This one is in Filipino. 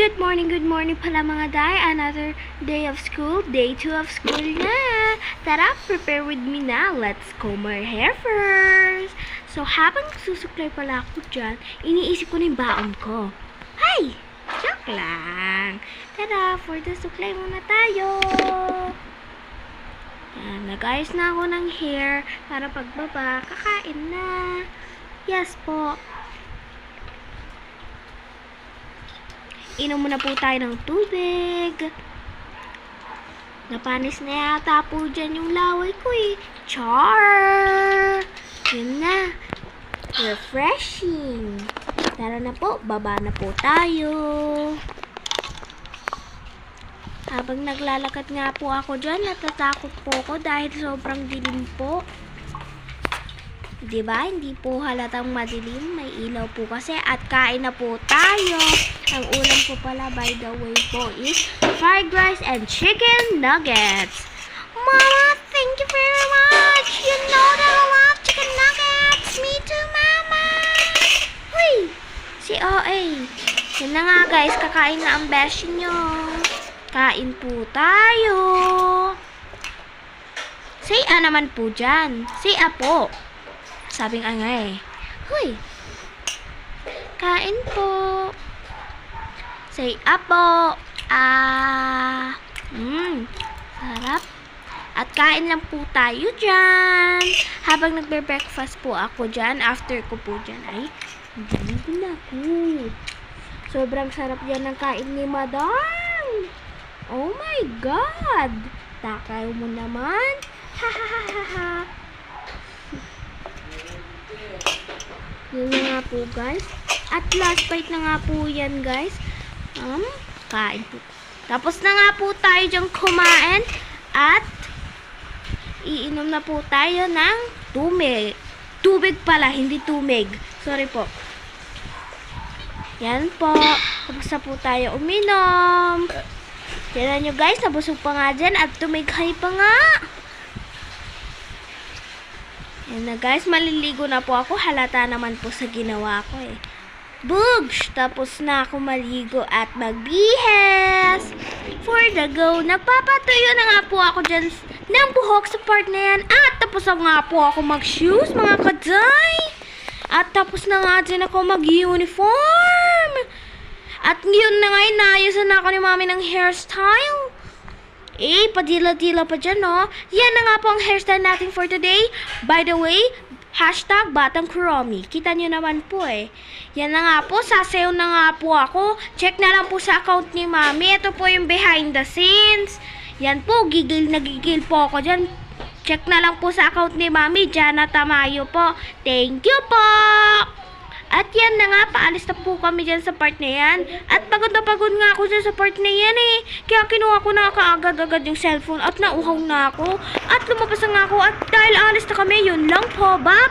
good morning pala mga day. Another day of school, day 2 of school na. Tara, prepare with me na. Let's comb our hair first. So, habang susuklay pala ako dyan, iniisip ko na yung baon ko. Hay! Joke lang. Tara, for the suklay muna tayo. Yan, nag-ayos na ako ng hair para pagbaba, kakain na. Yes po. Inom muna po tayo ng tubig. Napanis na yata po dyan yung laway ko eh. Char! Yun na. Refreshing. Tara na po, baba na po tayo. Habang naglalakad nga po ako dyan, natatakot po ako dahil sobrang dilim po. Diba? Hindi po halatang madilim. May ilaw po kasi. At kain na po tayo. Ang ulam ko pala, by the way po, is fried rice and chicken nuggets. Mama, thank you very much. You know that I love chicken nuggets. Me too, Mama. Huy! Si OA. Yan na nga, guys. Kakain na ang beshi nyo. Kain po tayo. Say a naman po dyan. Say a po. Sabing angay. Huy! Kain po. Say apo. Sarap. At kain lang po tayo dyan. Habang nagbe-breakfast po ako dyan, after ko po dyan ay nandito na ako. Sobrang sarap dyan ng kain ni Madam. Oh my God! Takaw mo naman. Ha ha ha ha ha. Yun na nga po, guys. At last bite na nga po yan, guys. Kain po. Tapos na nga po tayo dyang kumain. At iinom na po tayo ng tubig. Tubig pala, hindi tumig. Sorry po. Yan po. Tapos na po tayo uminom. Yan nyo, guys. Nabusog pa nga dyan. At tumighay pa nga. Yan na, guys, maliligo na po ako. Halata naman po sa ginawa ko eh. Boogs! Tapos na ako maligo at magbihes. For the go, nagpapatuyo na nga po ako dyan ng buhok sa part na yan. At tapos na nga po ako mag-shoes, mga kaday. At tapos na nga dyan ako mag-uniform. At yun na nga, inaayusan na ako ni mami ng hairstyle. Eh, padila-dila pa dyan, no? Yan na nga po ang hairstyle natin for today. By the way, hashtag Batang Kuromi. Kita nyo naman po eh. Yan na nga po, sasayaw na nga po ako. Check na lang po sa account ni mami. Ito po yung behind the scenes. Yan po, gigil na gigil po ako dyan. Check na lang po sa account ni mami. Jana Tamayo po. Thank you po! At yan na nga, paalis na po kami dyan sa part na yan. At pagod na pagod nga ako dyan sa part na yan eh. Kaya kinuha ko na kaagad-agad yung cellphone at nauhaw na ako. At lumabas na nga ako at dahil alis na kami, yun lang po. Bye-bye!